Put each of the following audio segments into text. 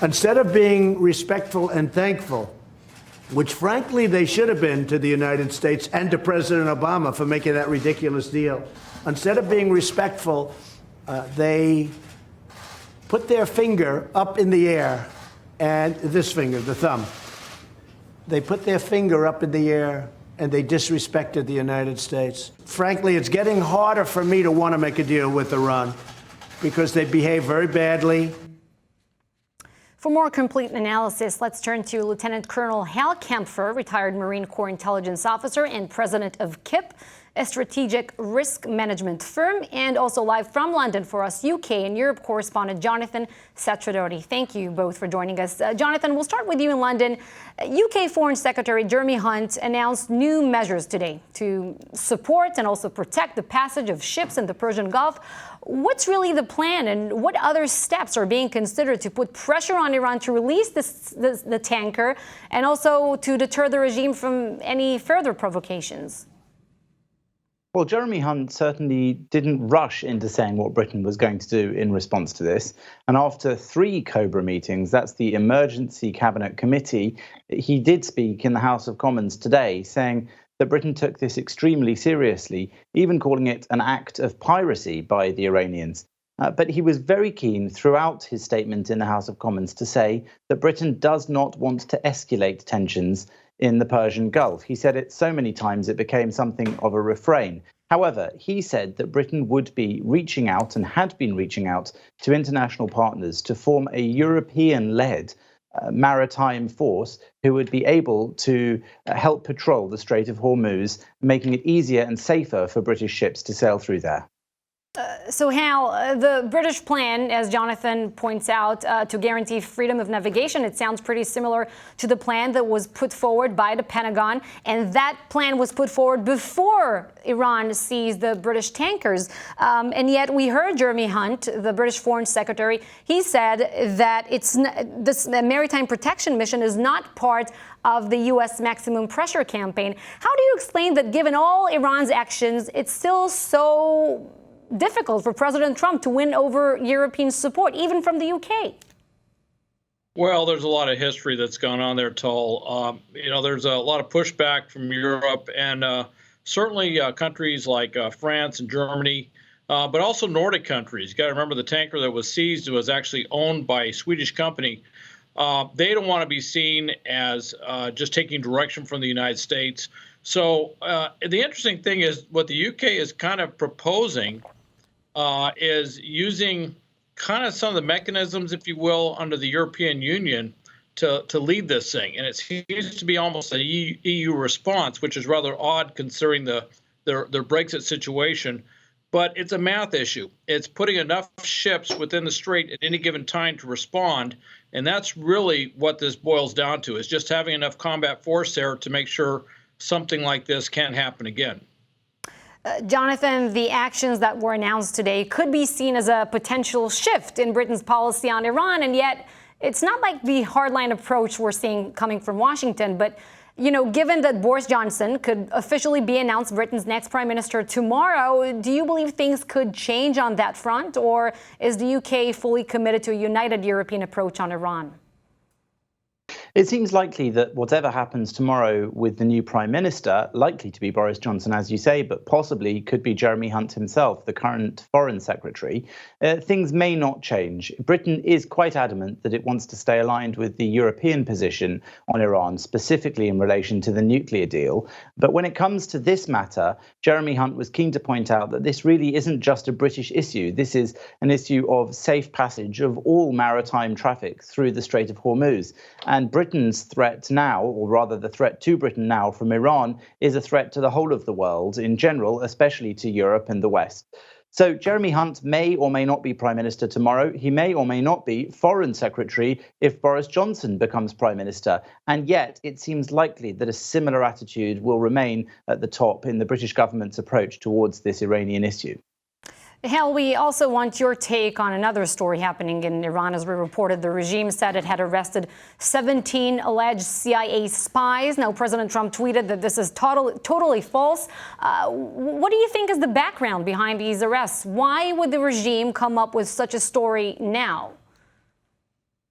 Instead of being respectful and thankful, which frankly they should have been to the United States and to President Obama for making that ridiculous deal, instead of being respectful, they put their finger up in the air, and this finger, the thumb, they put their finger up in the air and they disrespected the United States. Frankly, it's getting harder for me to want to make a deal with Iran because they behave very badly. For more complete analysis, let's turn to Lieutenant Colonel Hal Kempfer, retired Marine Corps intelligence officer and president of KIP, a strategic risk management firm, and also live from London for us, UK and Europe correspondent Jonathan Sacerdoti. Thank you both for joining us. Jonathan, we'll start with you in London. UK Foreign Secretary Jeremy Hunt announced new measures today to support and also protect the passage of ships in the Persian Gulf. What's really the plan, and what other steps are being considered to put pressure on Iran to release the tanker and also to deter the regime from any further provocations? Well, Jeremy Hunt certainly didn't rush into saying what Britain was going to do in response to this. And after 3 Cobra meetings, that's the Emergency Cabinet Committee, he did speak in the House of Commons today, saying that Britain took this extremely seriously, even calling it an act of piracy by the Iranians. But he was very keen throughout his statement in the House of Commons to say that Britain does not want to escalate tensions in the Persian Gulf. He said it so many times it became something of a refrain. However, he said that Britain would be reaching out and had been reaching out to international partners to form a European-led maritime force who would be able to help patrol the Strait of Hormuz, making it easier and safer for British ships to sail through there. So, Hal, the British plan, as Jonathan points out, to guarantee freedom of navigation, it sounds pretty similar to the plan that was put forward by the Pentagon. And that plan was put forward before Iran seized the British tankers. And yet we heard Jeremy Hunt, the British Foreign Secretary, he said that this maritime protection mission is not part of the U.S. maximum pressure campaign. How do you explain that, given all Iran's actions, it's still so difficult for President Trump to win over European support, even from the UK? Well, there's a lot of history that's gone on there, Tull. There's a lot of pushback from Europe and certainly countries like France and Germany, but also Nordic countries. You got to remember the tanker that was seized was actually owned by a Swedish company. They don't want to be seen as just taking direction from the United States. So the interesting thing is what the UK is kind of proposing is using kind of some of the mechanisms, if you will, under the European Union to lead this thing. And it seems to be almost an EU response, which is rather odd considering their Brexit situation. But it's a math issue. It's putting enough ships within the strait at any given time to respond. And that's really what this boils down to, is just having enough combat force there to make sure something like this can't happen again. Jonathan, the actions that were announced today could be seen as a potential shift in Britain's policy on Iran, and yet it's not like the hardline approach we're seeing coming from Washington. But, given that Boris Johnson could officially be announced Britain's next prime minister tomorrow, do you believe things could change on that front, or is the UK fully committed to a united European approach on Iran? It seems likely that whatever happens tomorrow with the new Prime Minister, likely to be Boris Johnson, as you say, but possibly could be Jeremy Hunt himself, the current Foreign Secretary, things may not change. Britain is quite adamant that it wants to stay aligned with the European position on Iran, specifically in relation to the nuclear deal. But when it comes to this matter, Jeremy Hunt was keen to point out that this really isn't just a British issue. This is an issue of safe passage of all maritime traffic through the Strait of Hormuz. And Britain's threat now, or rather the threat to Britain now from Iran, is a threat to the whole of the world in general, especially to Europe and the West. So Jeremy Hunt may or may not be Prime Minister tomorrow. He may or may not be Foreign Secretary if Boris Johnson becomes Prime Minister. And yet it seems likely that a similar attitude will remain at the top in the British government's approach towards this Iranian issue. Hal, we also want your take on another story happening in Iran. As we reported, the regime said it had arrested 17 alleged CIA spies. Now, President Trump tweeted that this is totally false. What do you think is the background behind these arrests? Why would the regime come up with such a story now?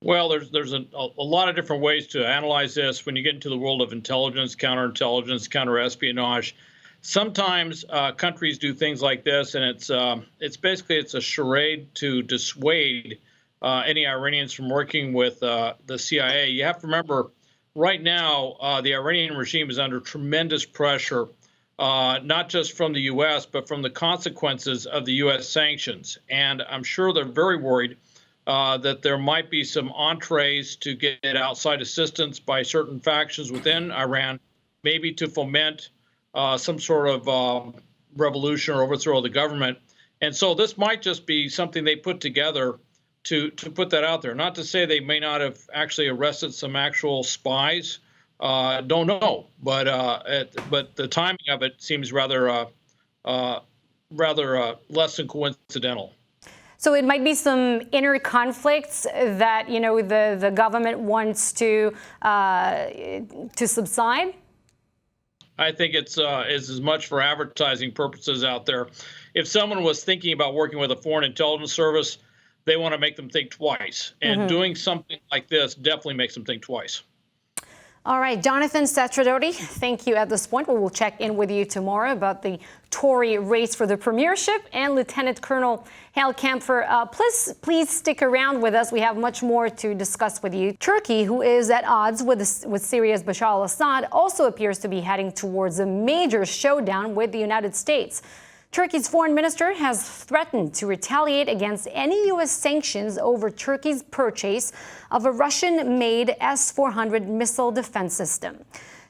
Well, there's a lot of different ways to analyze this. When you get into the world of intelligence, counterintelligence, counterespionage, sometimes countries do things like this, and it's basically it's a charade to dissuade any Iranians from working with the CIA. You have to remember, right now, the Iranian regime is under tremendous pressure, not just from the U.S., but from the consequences of the U.S. sanctions. And I'm sure they're very worried that there might be some entrees to get outside assistance by certain factions within Iran, maybe to foment some sort of revolution or overthrow of the government. And so this might just be something they put together to put that out there. Not to say they may not have actually arrested some actual spies. Don't know, but the timing of it seems rather less than coincidental. So it might be some inner conflicts that the government wants to subside. I think it's as much for advertising purposes out there. If someone was thinking about working with a foreign intelligence service, they want to make them think twice. And doing something like this definitely makes them think twice. All right, Jonathan Sastrodoti, thank you at this point. We will check in with you tomorrow about the Tory race for the premiership, and Lieutenant Colonel Hal Kempfer. Please stick around with us. We have much more to discuss with you. Turkey, who is at odds with Syria's Bashar al-Assad, also appears to be heading towards a major showdown with the United States. Turkey's foreign minister has threatened to retaliate against any U.S. sanctions over Turkey's purchase of a Russian-made S-400 missile defense system.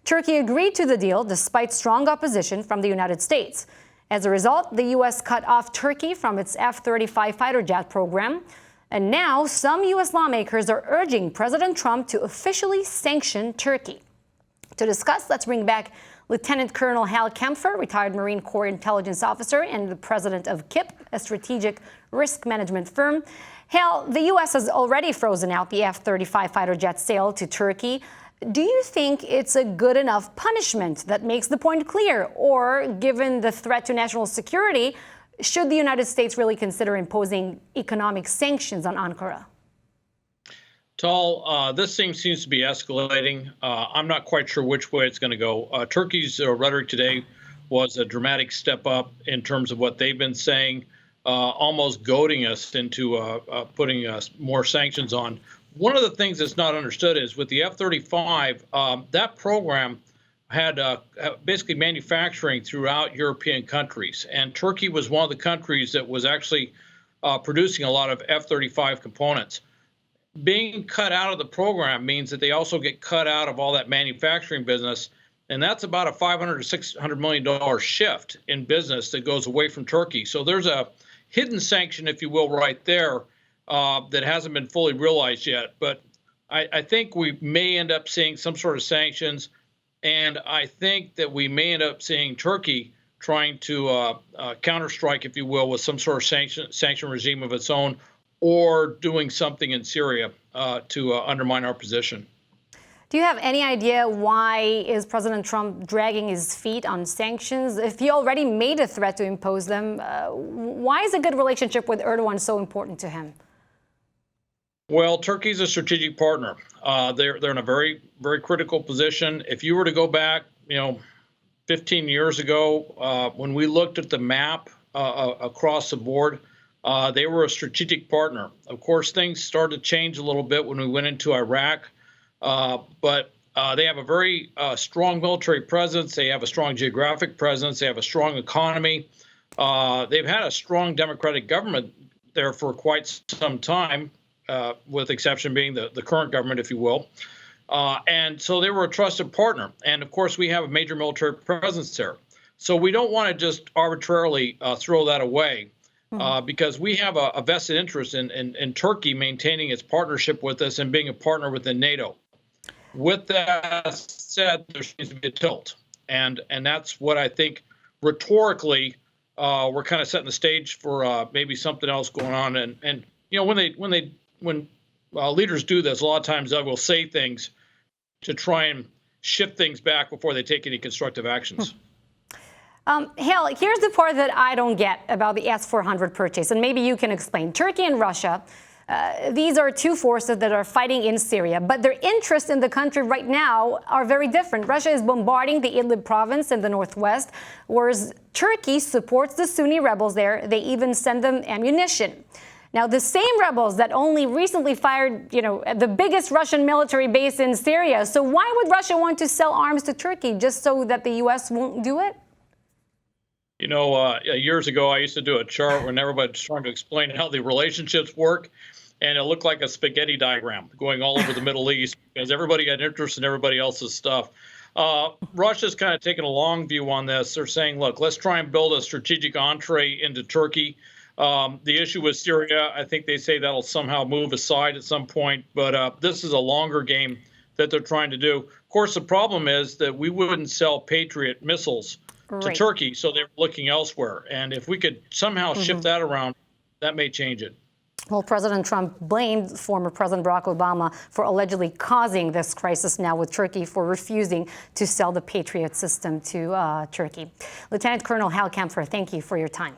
Turkey agreed to the deal despite strong opposition from the United States. As a result, the U.S. cut off Turkey from its F-35 fighter jet program. And now some U.S. lawmakers are urging President Trump to officially sanction Turkey. To discuss, let's bring back Lieutenant Colonel Hal Kempfer, retired Marine Corps intelligence officer and the president of KIP, a strategic risk management firm. Hal, the U.S. has already frozen out the F-35 fighter jet sale to Turkey. Do you think it's a good enough punishment that makes the point clear? Or, given the threat to national security, should the United States really consider imposing economic sanctions on Ankara? Tal, this thing seems to be escalating. I'm not quite sure which way it's going to go. Turkey's rhetoric today was a dramatic step up in terms of what they've been saying, almost goading us into putting more sanctions on. One of the things that's not understood is with the F-35, that program had basically manufacturing throughout European countries. And Turkey was one of the countries that was actually producing a lot of F-35 components. Being cut out of the program means that they also get cut out of all that manufacturing business, and that's about a $500 to $600 million shift in business that goes away from Turkey. So there's a hidden sanction, if you will, right there that hasn't been fully realized yet. But I think we may end up seeing some sort of sanctions, and I think that we may end up seeing Turkey trying to counterstrike, if you will, with some sort of sanction regime of its own, or doing something in Syria to undermine our position. Do you have any idea why is President Trump dragging his feet on sanctions? If he already made a threat to impose them, why is a good relationship with Erdogan so important to him? Well, Turkey's a strategic partner. They're in a very, very critical position. If you were to go back, 15 years ago, when we looked at the map across the board, they were a strategic partner. Of course, things started to change a little bit when we went into Iraq, but they have a very strong military presence. They have a strong geographic presence. They have a strong economy. They've had a strong democratic government there for quite some time, with exception being the current government, if you will. And so they were a trusted partner. And of course, we have a major military presence there. So we don't want to just arbitrarily throw that away. Because we have a vested interest in Turkey maintaining its partnership with us and being a partner within NATO. With that said, there seems to be a tilt, and that's what I think rhetorically we're kind of setting the stage for maybe something else going on. And when leaders do this, a lot of times they will say things to try and shift things back before they take any constructive actions. Hal, here's the part that I don't get about the S-400 purchase, and maybe you can explain. Turkey and Russia These are two forces that are fighting in Syria, but their interests in the country right now are very different. Russia is bombarding the Idlib province in the northwest, whereas Turkey supports the Sunni rebels there. They even send them ammunition. Now, the same rebels that only recently fired, the biggest Russian military base in Syria. So why would Russia want to sell arms to Turkey just so that the U.S. won't do it? Years ago, I used to do a chart when everybody was trying to explain how the relationships work, and it looked like a spaghetti diagram going all over the Middle East because everybody had interest in everybody else's stuff. Russia's kind of taken a long view on this. They're saying, look, let's try and build a strategic entree into Turkey. The issue with Syria, I think they say that'll somehow move aside at some point, but this is a longer game that they're trying to do. Of course, the problem is that we wouldn't sell Patriot missiles to Turkey, so they're looking elsewhere. And if we could somehow shift that around, that may change it. Well, President Trump blamed former President Barack Obama for allegedly causing this crisis now with Turkey for refusing to sell the Patriot system to Turkey. Lieutenant Colonel Hal Kempfer, thank you for your time.